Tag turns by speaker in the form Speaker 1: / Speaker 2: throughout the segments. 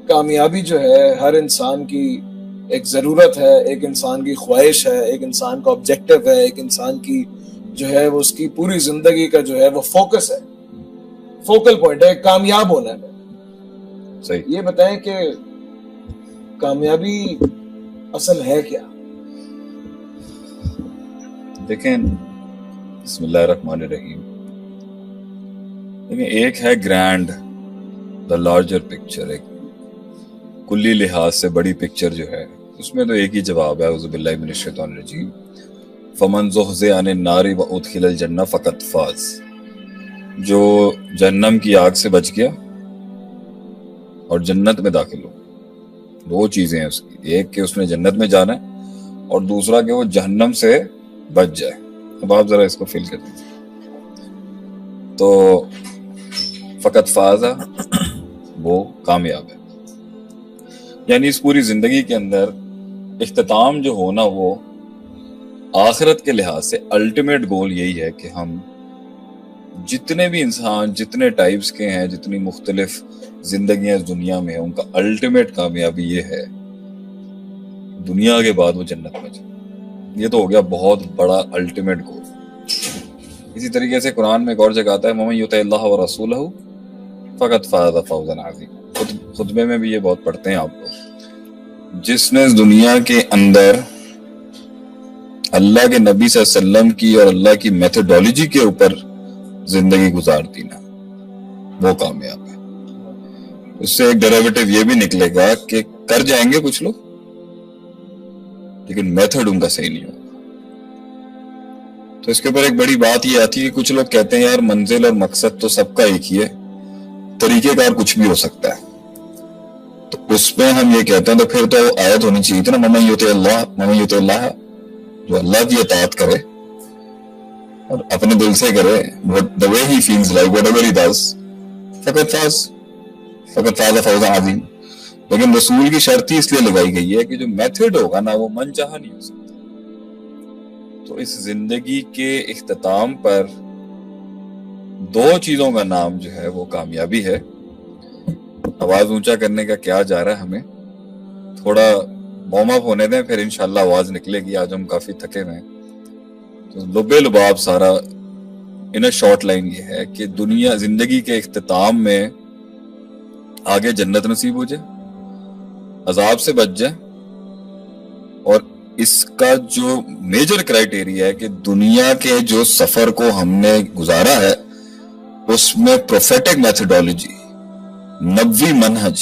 Speaker 1: کامیابی جو ہے ہر انسان کی ایک ضرورت ہے، ایک انسان کی خواہش ہے، ایک انسان کا آبجیکٹو ہے، ایک انسان کی جو ہے وہ اس کی پوری زندگی کا جو ہے وہ فوکس ہے، فوکل پوائنٹ ہے، کامیاب ہونا ہے.
Speaker 2: صحیح.
Speaker 1: یہ بتائیں کہ کامیابی اصل ہے کیا؟
Speaker 2: دیکھیں بسم اللہ الرحمن الرحیم، دیکھیں ایک ہے گرینڈ دا لارجر پکچر، ایک کلی لحاظ سے بڑی پکچر جو ہے، اس میں تو ایک ہی جواب ہے، اعوذ باللہ من الشیطان الرجیم، فمن زحزح عن النار وادخل الجنہ فقد فاز. جو جہنم کی آگ سے بچ گیا اور جنت میں داخل ہو. دو چیزیں ہیں اس کی، ایک کہ اس نے جنت میں جانا ہے اور دوسرا کہ وہ جہنم سے بچ جائے. اب آپ ذرا اس کو فیل کر دیجیے. تو فقط فاز وہ کامیاب ہے، یعنی اس پوری زندگی کے اندر اختتام جو ہونا وہ آخرت کے لحاظ سے الٹیمیٹ گول یہی ہے کہ ہم جتنے بھی انسان جتنے ٹائپس کے ہیں، جتنی مختلف زندگیاں اس دنیا میں ہیں، ان کا الٹیمیٹ کامیابی یہ ہے دنیا کے بعد وہ جنت میں جائے. یہ تو ہو گیا بہت بڑا الٹیمیٹ گول. اسی طریقے سے قرآن میں ایک اور جگہ آتا ہے وَمَن یُطِعِ اللَّهَ وَرَسُولَهُ فَقَدْ فَازَ فَوْزًا عَظِیمًا. خطبے میں بھی یہ بہت پڑھتے ہیں آپ لوگ. جس نے اس دنیا کے اندر اللہ کے نبی صلی اللہ علیہ وسلم کی اور اللہ کی میتھڈالوجی کے اوپر زندگی گزار دی نا، وہ کامیاب ہے. اس سے ایک ڈیریویٹو یہ بھی نکلے گا کہ کر جائیں گے کچھ لوگ لیکن میتھڈ ان کا صحیح نہیں ہوگا. تو اس کے اوپر ایک بڑی بات یہ آتی ہے کہ کچھ لوگ کہتے ہیں یار منزل اور مقصد تو سب کا ایک ہی ہے، طریقہ کار کچھ بھی ہو سکتا ہے. تو اس میں ہم یہ کہتے ہیں تو پھر تو آیت ہونی چاہیے تھی نا، مَمَن یُطِعِ اللَّهَ، جو اللہ کی اطاعت کرے اور اپنے دل سے کرے، the way he feels like, whatever he does، فقط فاز فوزا عظیم. لیکن رسول کی شرط ہی اس لیے لگائی گئی ہے کہ جو میتھڈ ہوگا نا وہ من چاہا نہیں ہو سکتا. تو اس زندگی کے اختتام پر دو چیزوں کا نام جو ہے وہ کامیابی ہے. آواز اونچا کرنے کا کیا جا رہا ہے، ہمیں تھوڑا وارم اپ ہونے دیں پھر انشاءاللہ آواز نکلے گی. آج ہم کافی تھکے ہوئے ہیں. تو لبے لباب سارا ان شارٹ لائن یہ ہے کہ دنیا زندگی کے اختتام میں آگے جنت نصیب ہو جائے، عذاب سے بچ جائے، اور اس کا جو میجر کرائیٹیریا ہے کہ دنیا کے جو سفر کو ہم نے گزارا ہے اس میں پروفیٹک میتھڈالوجی، نبوی منہج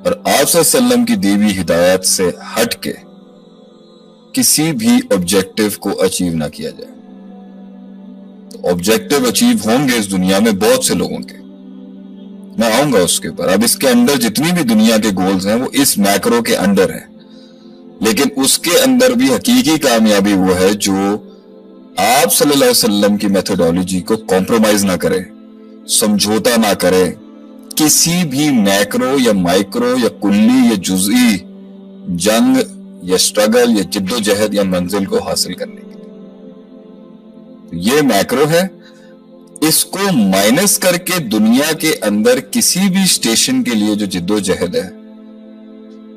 Speaker 2: اور آپ صلی اللہ علیہ وسلم کی دی ہوئی ہدایت سے ہٹ کے کسی بھی آبجیکٹو کو اچیو نہ کیا جائے. تو آبجیکٹو اچیو ہوں گے اس دنیا میں بہت سے لوگوں کے، میں آؤں گا اس کے اوپر. اب اس کے اندر جتنی بھی دنیا کے گولز ہیں وہ اس میکرو کے اندر ہیں، لیکن اس کے اندر بھی حقیقی کامیابی وہ ہے جو آپ صلی اللہ علیہ وسلم کی میتھڈالوجی کو کمپرومائز نہ کرے، سمجھوتا نہ کرے کسی بھی میکرو یا مائکرو یا کلی یا جزئی جنگ یا سٹرگل یا جد و جہد یا منزل کو حاصل کرنے کے لیے. یہ میکرو ہے، اس کو مائنس کر کے دنیا کے اندر کسی بھی سٹیشن کے لیے جو جد و جہد ہے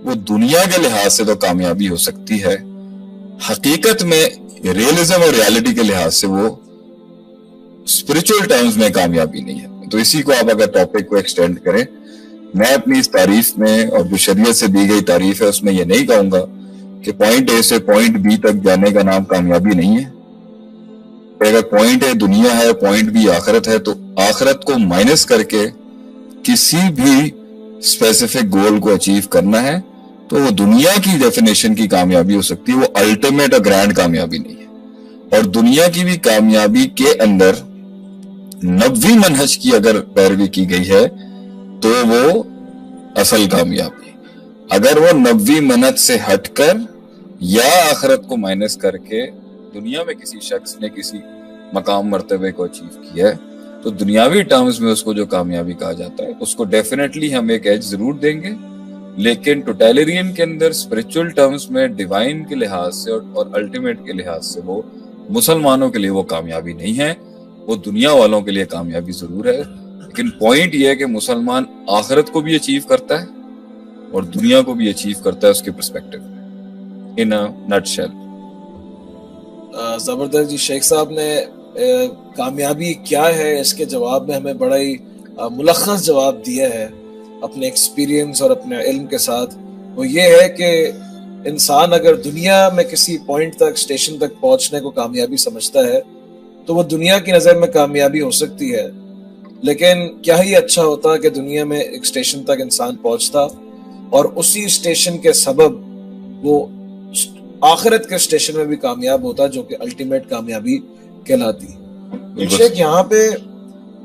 Speaker 2: وہ دنیا کے لحاظ سے تو کامیابی ہو سکتی ہے، حقیقت میں ریئلزم اور ریالٹی کے لحاظ سے وہ اسپرچول ٹرمز میں کامیابی نہیں ہے. تو اسی کو آپ اگر ٹاپک کو ایکسٹینڈ کریں، میں اپنی اس تعریف میں اور جو شریعت سے دی گئی تعریف ہے اس میں یہ نہیں کہوں گا کہ پوائنٹ اے سے پوائنٹ بی تک جانے کا نام کامیابی نہیں ہے. اگر پوائنٹ اے دنیا ہے، پوائنٹ بی آخرت ہے، تو آخرت کو مائنس کر کے کسی بھی اسپیسیفک گول کو اچیو کرنا ہے تو وہ دنیا کی ڈیفینیشن کی کامیابی ہو سکتی ہے، وہ الٹیمیٹ اور گرینڈ کامیابی نہیں ہے. اور دنیا کی بھی کامیابی کے اندر نبوی منہج کی اگر پیروی کی گئی ہے تو وہ اصل کامیابی. اگر وہ نبوی منہج سے ہٹ کر یا آخرت کو مائنس کر کے دنیا میں کسی شخص نے کسی مقام مرتبے کو اچیو کیا ہے تو دنیاوی ٹرمز میں اس کو جو کامیابی کہا جاتا ہے اس کو ڈیفینیٹلی ہم ایک ایج ضرور دیں گے، لیکن ٹوٹیلرین کے اندر اسپرچول ٹرمز میں ڈیوائن کے لحاظ سے اور الٹیمیٹ کے لحاظ سے وہ مسلمانوں کے لیے وہ کامیابی نہیں ہے، وہ دنیا والوں کے لیے کامیابی ضرور ہے. لیکن پوائنٹ یہ ہے کہ مسلمان آخرت کو بھی اچیو کرتا ہے اور دنیا کو بھی اچیو کرتا ہے اس کے پرسپیکٹو میں ان نٹ شیل.
Speaker 1: زبردست جی. شیخ صاحب نے کامیابی کیا ہے اس کے جواب میں ہمیں بڑا ہی ملخص جواب دیا ہے اپنے ایکسپیرینس اور اپنے علم کے ساتھ. وہ یہ ہے کہ انسان اگر دنیا میں کسی پوائنٹ تک اسٹیشن تک پہنچنے کو کامیابی سمجھتا ہے تو وہ دنیا کی نظر میں کامیابی ہو سکتی ہے, لیکن کیا ہی اچھا ہوتا کہ دنیا میں ایک اسٹیشن تک انسان پہنچتا اور اسی اسٹیشن کے سبب وہ آخرت کے اسٹیشن میں بھی کامیاب ہوتا, جو کہ الٹیمیٹ کامیابی کہلاتی. شیخ یہاں پہ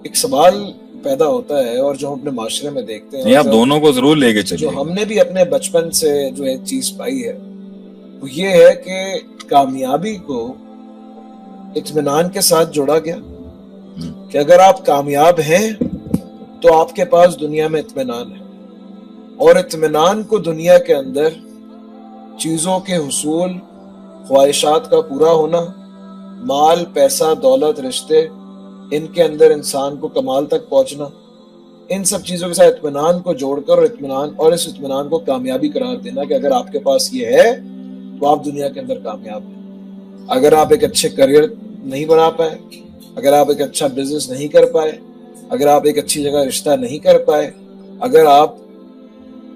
Speaker 1: ایک سوال پیدا ہوتا ہے اور جو ہم اپنے معاشرے میں دیکھتے ہیں,
Speaker 2: آپ دونوں کو ضرور لے کے چلیے,
Speaker 1: جو ہم نے بھی اپنے بچپن سے جو ایک چیز پائی ہے وہ یہ ہے کہ کامیابی کو اطمینان کے ساتھ جوڑا گیا کہ اگر آپ کامیاب ہیں تو آپ کے پاس دنیا میں اطمینان ہے, اور اطمینان کو دنیا کے اندر چیزوں کے حصول, خواہشات کا پورا ہونا, مال, پیسہ, دولت, رشتے, ان کے اندر انسان کو کمال تک پہنچنا, ان سب چیزوں کے ساتھ اطمینان کو جوڑ کر اور اس اطمینان کو کامیابی قرار دینا کہ اگر آپ کے پاس یہ ہے تو آپ دنیا کے اندر کامیاب ہیں. اگر آپ ایک اچھے کریئر نہیں بنا پائے, اگر آپ ایک اچھا بزنس نہیں کر پائے, اگر آپ ایک اچھی جگہ رشتہ نہیں کر پائے, اگر آپ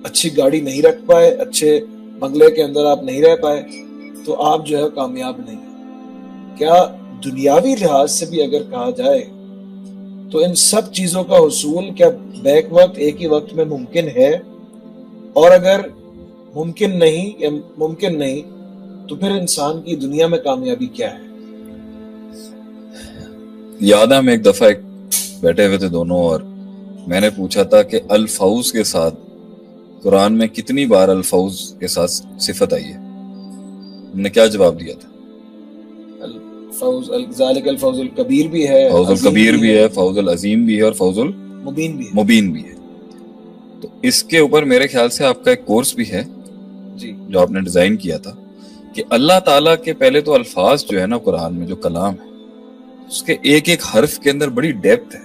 Speaker 1: اچھی گاڑی نہیں رکھ پائے, اچھے بنگلے کے اندر آپ نہیں رہ پائے, تو آپ جو ہے کامیاب نہیں ہیں. کیا دنیاوی لحاظ سے بھی اگر کہا جائے تو ان سب چیزوں کا حصول کیا بیک وقت ایک ہی وقت میں ممکن ہے؟ اور اگر ممکن نہیں تو پھر انسان کی دنیا میں کامیابی کیا ہے؟
Speaker 2: یاد ہے ہم ایک دفعہ بیٹھے ہوئے تھے دونوں اور میں نے پوچھا تھا کہ الفوز کے ساتھ قرآن میں کتنی بار الفوز کے ساتھ صفت آئی ہے. ہم نے کیا جواب دیا تھا؟
Speaker 1: ذالک الفوز الکبیر بھی ہے,
Speaker 2: فوز الکبیر بھی ہے, فوز العظیم بھی ہے, اور فوز المبین بھی ہے. تو اس کے اوپر میرے خیال سے آپ کا ایک کورس بھی ہے
Speaker 1: جی
Speaker 2: جو آپ نے ڈیزائن کیا تھا کہ اللہ تعالیٰ کے پہلے تو الفاظ جو ہے نا قرآن میں جو کلام ہے اس کے ایک ایک حرف کے اندر بڑی ڈیپتھ ہے.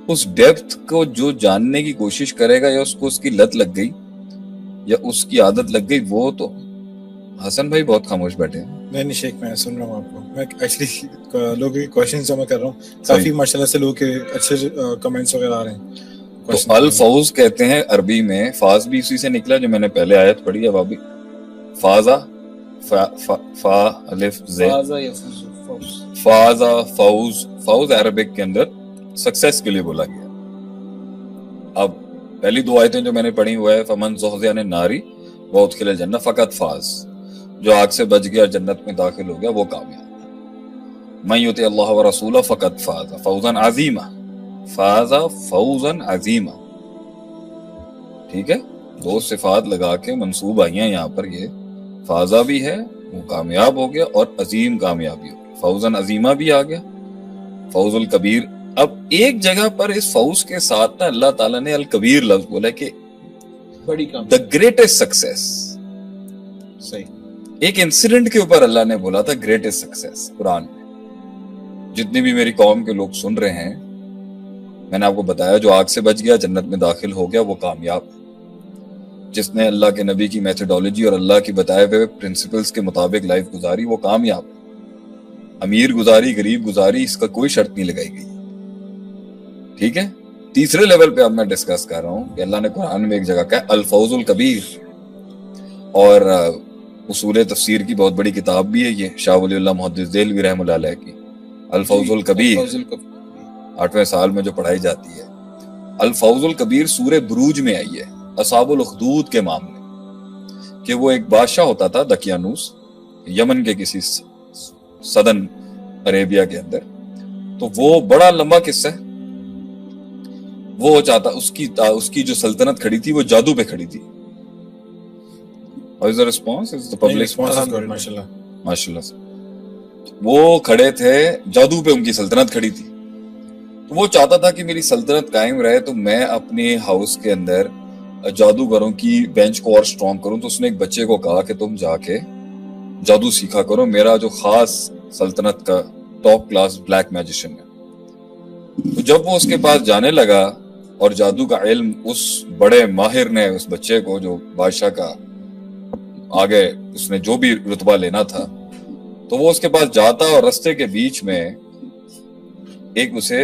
Speaker 2: اس ڈیپتھ کو جو جاننے کی کوشش کرے گا یا اس کو اس کی لت لگ گئی یا اس کی عادت لگ گئی, وہ تو حسن بھائی بہت خاموش بیٹھے ہیں.
Speaker 3: نہیں شیخ میں سن رہا ہوں آپ کو. میں ایکچولی لوگوں کے کویشچنز جمع کر رہا ہوں, کافی ماشاءاللہ سے لوگوں کے اچھے کمنٹس وغیرہ آ رہے ہیں.
Speaker 2: تو الفوز کہتے ہیں عربی میں, فاز بھی اسی سے نکلا جو میں نے پہلے آیت پڑھی. اب ابھی فازا فا الف ز فازا فوز عربک کے اندر سکسیس کے لیے بولا گیا. اب پہلی دو آیتیں جو میں نے پڑھی وہ ہے فمن زحزح عن النار وادخل الجنہ فقط فاز, جو آگ سے بچ گیا جنت میں داخل ہو گیا وہ کامیاب. من یطع اللہ ورسولہ فقط فاز فوزا عظیما, فازا فوزا عظیما. ٹھیک ہے, دو صفات لگا کے منصوب آئی ہیں یہاں پر. یہ فازا بھی ہے وہ کامیاب ہو گیا, اور عظیم کامیابی ہو گیا. فوزا عظیما بھی آ گیا, فوز الکبیر. اب ایک جگہ پر اس فوز کے ساتھ نا اللہ تعالیٰ نے الکبیر لفظ بولا کہ
Speaker 1: بڑی
Speaker 2: دا گریٹسٹ سکسیس.
Speaker 1: صحیح,
Speaker 2: ایک انسیڈنٹ کے اوپر اللہ نے بولا تھا گریٹسٹ سکسیس قرآن میں. جتنی بھی میری قوم کے لوگ سن رہے ہیں, میں نے آپ کو بتایا جو آگ سے بچ گیا جنت میں داخل ہو گیا وہ کامیاب. جس نے اللہ کے نبی کی میتھڈالوجی اور اللہ کی بتائے ہوئے پرنسپلز کے مطابق لائف گزاری وہ کامیاب. امیر گزاری, غریب گزاری, اس کا کوئی شرط نہیں لگائی گئی. ٹھیک ہے. تیسرے لیول پہ اب میں ڈسکس کر رہا ہوں کہ اللہ نے قرآن میں ایک جگہ کہا الفوز الکبیر, اور اصول تفسیر کی بہت بڑی کتاب بھی ہے یہ, شاہ ولی اللہ محدث دہلوی رحمہ اللہ علیہ کی الفوز الکبیر, 8ویں سال میں جو پڑھائی جاتی ہے. الفوز الکبیر سورہ بروج میں آئی ہے اصحاب الاخدود کے معاملے, کہ وہ ایک بادشاہ ہوتا تھا دقیانوس, یمن کے کسی سدن عربیہ کے اندر. تو وہ بڑا لمبا قصہ ہے. وہ چاہتا اس کی جو سلطنت کھڑی تھی وہ جادو پہ کھڑی تھی. وہ کھڑے تھے جادو پہ, ان کی سلطنت کھڑی تھی. تو وہ چاہتا تھا کہ میری سلطنت قائم رہے تو میں اپنے ہاؤس کے اندر جادوگروں کی بینچ کو اور سٹرونگ کروں. تو اس نے ایک بچے کو کہا کہ تم جا کے جادو سیکھا کرو, میرا جو خاص سلطنت کا ٹاپ کلاس بلیک میجیشین ہے. تو جب وہ اس کے پاس جانے لگا اور جادو کا علم اس بڑے ماہر نے اس بچے کو جو بادشاہ کا آگے اس نے جو بھی رتبہ لینا تھا تو وہ اس کے پاس جاتا اور رستے کے بیچ میں ایک اسے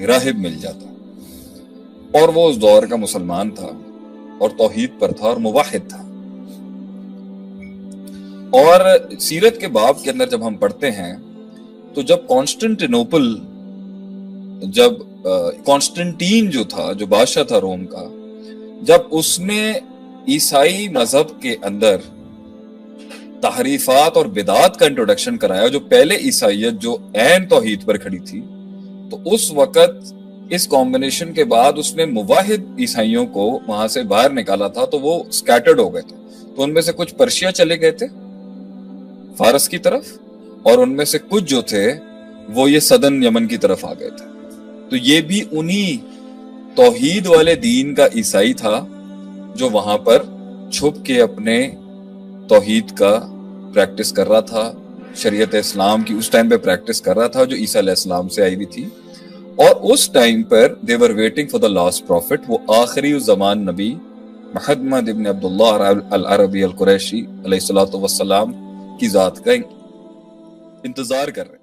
Speaker 2: راہب مل جاتا اور وہ اس دور کا مسلمان تھا اور توحید پر تھا اور موحد تھا. اور سیرت کے باب کے اندر جب ہم پڑھتے ہیں تو جب کانسٹنٹین جو تھا جو بادشاہ تھا روم کا جب اس نے عیسائی مذہب کے اندر تحریفات اور بدعات کا انٹروڈکشن کرایا جو پہلے عیسائیت جو عین توحید پر کھڑی تھی تو اس وقت اس کمبینیشن کے بعد اس نے موحد عیسائیوں کو وہاں سے باہر نکالا تھا تو وہ سکیٹرڈ ہو گئے تھے. تو ان میں سے کچھ پرشیا چلے گئے تھے فارس کی طرف اور ان میں سے کچھ جو تھے وہ یہ صدن یمن کی طرف آ گئے تھے. تو یہ بھی انہی توحید والے دین کا عیسائی تھا جو وہاں پر چھپ کے اپنے توحید کا پریکٹس کر رہا تھا, شریعت اسلام کی اس ٹائم پہ پریکٹس کر رہا تھا جو عیسیٰ علیہ السلام سے آئی ہوئی تھی. اور اس ٹائم پر they were waiting for the last prophet, وہ آخری زمان نبی محمد ابن عبداللہ العربی القریشی علیہ الصلوۃ والسلام کی ذات کا انتظار کر رہے ہیں.